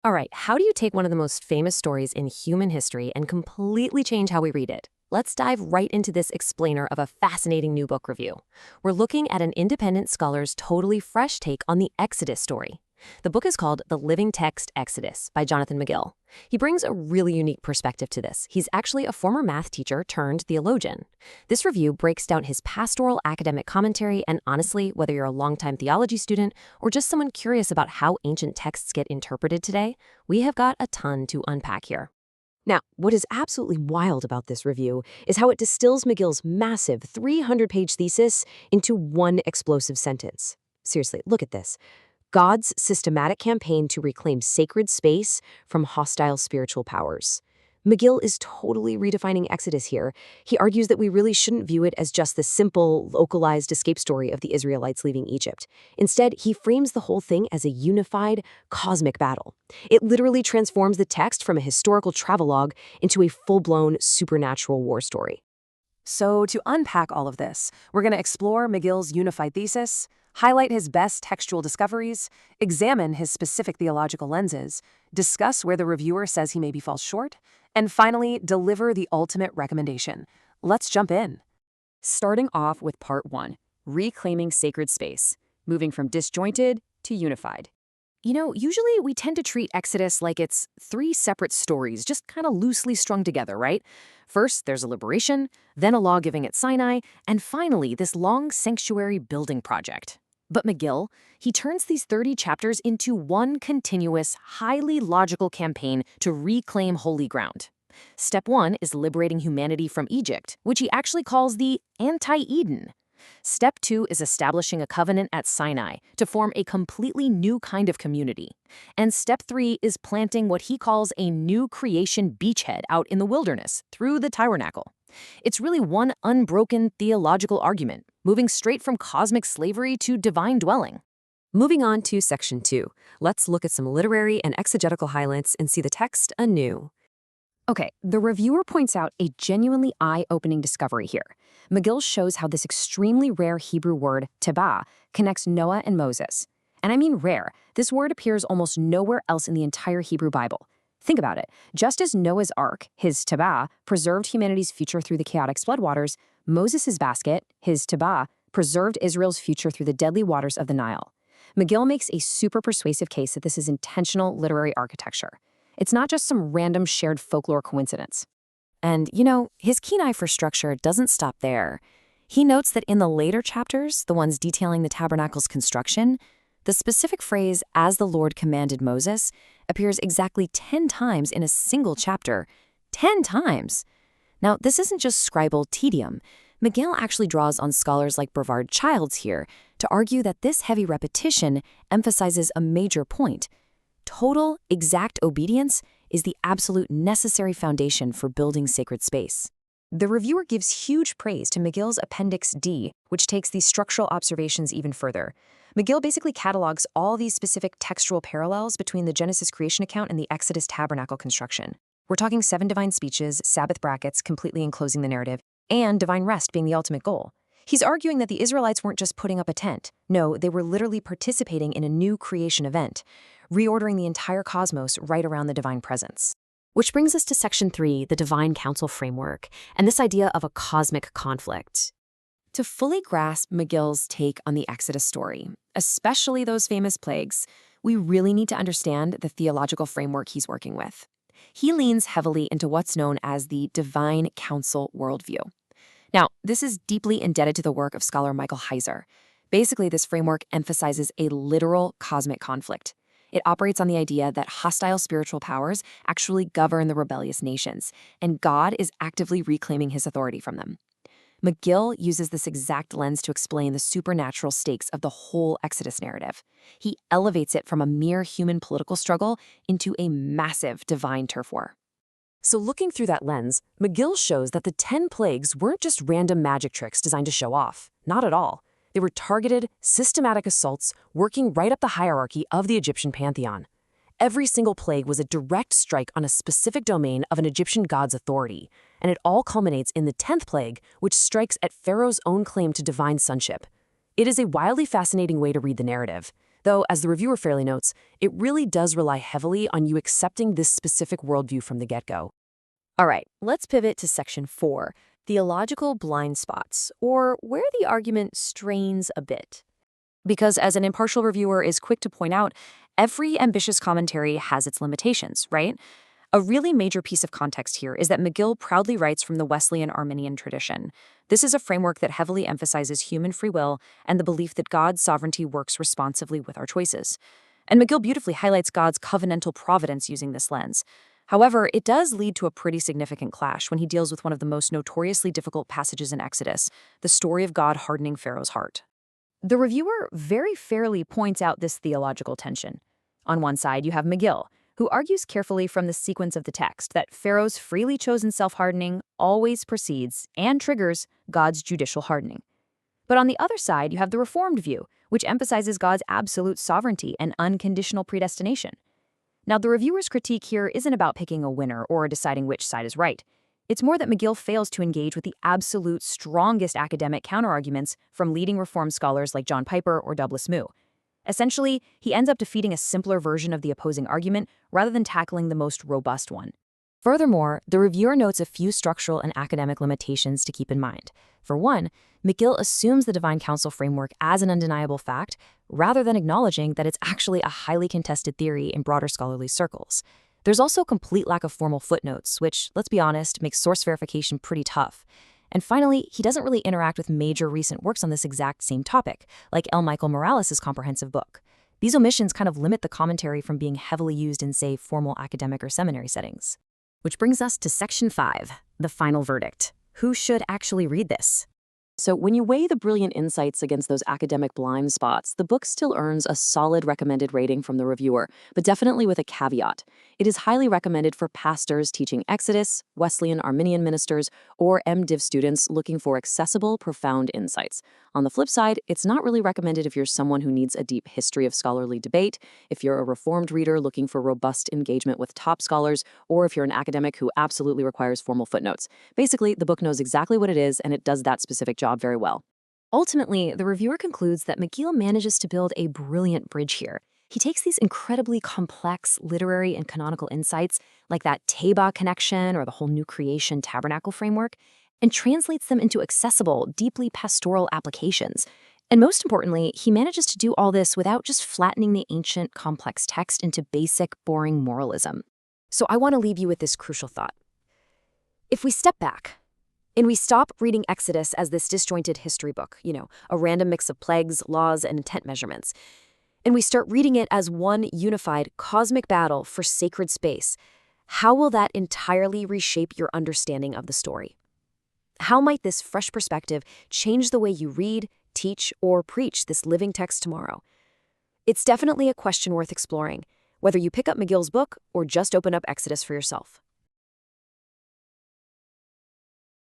All right, how do you take one of the most famous stories in human history and completely change how we read it? Let's dive right into this explainer of a fascinating new book review. We're looking at an independent scholar's totally fresh take on the Exodus story. The book is called The Living Text Exodus by Jonathan McGill. He brings a really unique perspective to this. He's actually a former math teacher turned theologian. This review breaks down his pastoral academic commentary, and honestly, whether you're a longtime theology student or just someone curious about how ancient texts get interpreted today, we have got a ton to unpack here. Now, what is absolutely wild about this review is how it distills McGill's massive 300-page thesis into one explosive sentence. Seriously, look at this. God's systematic campaign to reclaim sacred space from hostile spiritual powers. McGill is totally redefining Exodus here. He argues that we really shouldn't view it as just the simple, localized escape story of the Israelites leaving Egypt. Instead, he frames the whole thing as a unified, cosmic battle. It literally transforms the text from a historical travelogue into a full-blown supernatural war story. So to unpack all of this, we're going to explore McGill's unified thesis, highlight his best textual discoveries, examine his specific theological lenses, discuss where the reviewer says he maybe falls short, and finally, deliver the ultimate recommendation. Let's jump in. Starting off with part 1, reclaiming sacred space, moving from disjointed to unified. You know, usually we tend to treat Exodus like it's 3 separate stories, just kind of loosely strung together, right? First, there's a liberation, then a law giving at Sinai, and finally, this long sanctuary building project. But McGill, he turns these 30 chapters into one continuous, highly logical campaign to reclaim holy ground. Step 1 is liberating humanity from Egypt, which he actually calls the anti-Eden. Step 2 is establishing a covenant at Sinai to form a completely new kind of community. And step 3 is planting what he calls a new creation beachhead out in the wilderness through the Tabernacle. It's really one unbroken theological argument, moving straight from cosmic slavery to divine dwelling. Moving on to section 2, let's look at some literary and exegetical highlights and see the text anew. Okay, the reviewer points out a genuinely eye-opening discovery here. McGill shows how this extremely rare Hebrew word, Tebah, connects Noah and Moses. And I mean rare. This word appears almost nowhere else in the entire Hebrew Bible. Think about it. Just as Noah's Ark, his Tebah, preserved humanity's future through the chaotic floodwaters, Moses' basket, his Tebah, preserved Israel's future through the deadly waters of the Nile. McGill makes a super persuasive case that this is intentional literary architecture. It's not just some random shared folklore coincidence. And, you know, his keen eye for structure doesn't stop there. He notes that in the later chapters, the ones detailing the tabernacle's construction, the specific phrase, "as the Lord commanded Moses," appears exactly 10 times in a single chapter. 10 times! Now, this isn't just scribal tedium. McGill actually draws on scholars like Brevard Childs here to argue that this heavy repetition emphasizes a major point. Total, exact obedience is the absolute necessary foundation for building sacred space. The reviewer gives huge praise to McGill's Appendix D, which takes these structural observations even further. McGill basically catalogs all these specific textual parallels between the Genesis creation account and the Exodus tabernacle construction. We're talking 7 divine speeches, Sabbath brackets completely enclosing the narrative, and divine rest being the ultimate goal. He's arguing that the Israelites weren't just putting up a tent. No, they were literally participating in a new creation event, reordering the entire cosmos right around the divine presence. Which brings us to section 3, the divine council framework, and this idea of a cosmic conflict. To fully grasp McGill's take on the Exodus story, especially those famous plagues, we really need to understand the theological framework he's working with. He leans heavily into what's known as the divine council worldview. Now, this is deeply indebted to the work of scholar Michael Heiser. Basically, this framework emphasizes a literal cosmic conflict. It operates on the idea that hostile spiritual powers actually govern the rebellious nations, and God is actively reclaiming his authority from them. McGill uses this exact lens to explain the supernatural stakes of the whole Exodus narrative. He elevates it from a mere human political struggle into a massive divine turf war. So looking through that lens, McGill shows that the 10 plagues weren't just random magic tricks designed to show off. Not at all. They were targeted, systematic assaults working right up the hierarchy of the Egyptian pantheon. Every single plague was a direct strike on a specific domain of an Egyptian god's authority, and it all culminates in the 10th plague, which strikes at Pharaoh's own claim to divine sonship. It is a wildly fascinating way to read the narrative. Though, as the reviewer fairly notes, it really does rely heavily on you accepting this specific worldview from the get-go. All right, let's pivot to section 4, theological blind spots, or where the argument strains a bit. Because as an impartial reviewer is quick to point out, every ambitious commentary has its limitations, right? A really major piece of context here is that McGill proudly writes from the Wesleyan Arminian tradition. This is a framework that heavily emphasizes human free will and the belief that God's sovereignty works responsively with our choices. And McGill beautifully highlights God's covenantal providence using this lens. However, it does lead to a pretty significant clash when he deals with one of the most notoriously difficult passages in Exodus, the story of God hardening Pharaoh's heart. The reviewer very fairly points out this theological tension. On one side, you have McGill, who argues carefully from the sequence of the text that Pharaoh's freely chosen self-hardening always precedes and triggers God's judicial hardening. But on the other side, you have the Reformed view, which emphasizes God's absolute sovereignty and unconditional predestination. Now, the reviewer's critique here isn't about picking a winner or deciding which side is right. It's more that McGill fails to engage with the absolute strongest academic counterarguments from leading Reformed scholars like John Piper or Douglas Moo. Essentially, he ends up defeating a simpler version of the opposing argument rather than tackling the most robust one. Furthermore, the reviewer notes a few structural and academic limitations to keep in mind. For one, McGill assumes the divine counsel framework as an undeniable fact, rather than acknowledging that it's actually a highly contested theory in broader scholarly circles. There's also a complete lack of formal footnotes, which, let's be honest, makes source verification pretty tough. And finally, he doesn't really interact with major recent works on this exact same topic, like L. Michael Morales' comprehensive book. These omissions kind of limit the commentary from being heavily used in, say, formal academic or seminary settings. Which brings us to section 5, the final verdict. Who should actually read this? So when you weigh the brilliant insights against those academic blind spots, the book still earns a solid recommended rating from the reviewer, but definitely with a caveat. It is highly recommended for pastors teaching Exodus, Wesleyan Arminian ministers, or MDiv students looking for accessible, profound insights. On the flip side, it's not really recommended if you're someone who needs a deep history of scholarly debate, if you're a Reformed reader looking for robust engagement with top scholars, or if you're an academic who absolutely requires formal footnotes. Basically, the book knows exactly what it is, and it does that specific job very well. Ultimately, the reviewer concludes that McGill manages to build a brilliant bridge here. He takes these incredibly complex literary and canonical insights, like that Tebah Connection or the whole new creation Tabernacle framework, and translates them into accessible, deeply pastoral applications. And most importantly, he manages to do all this without just flattening the ancient, complex text into basic, boring moralism. So I want to leave you with this crucial thought. If we step back, and we stop reading Exodus as this disjointed history book, a random mix of plagues, laws, and intent measurements, and we start reading it as one unified cosmic battle for sacred space, how will that entirely reshape your understanding of the story? How might this fresh perspective change the way you read, teach, or preach this living text tomorrow? It's definitely a question worth exploring, whether you pick up McGill's book or just open up Exodus for yourself.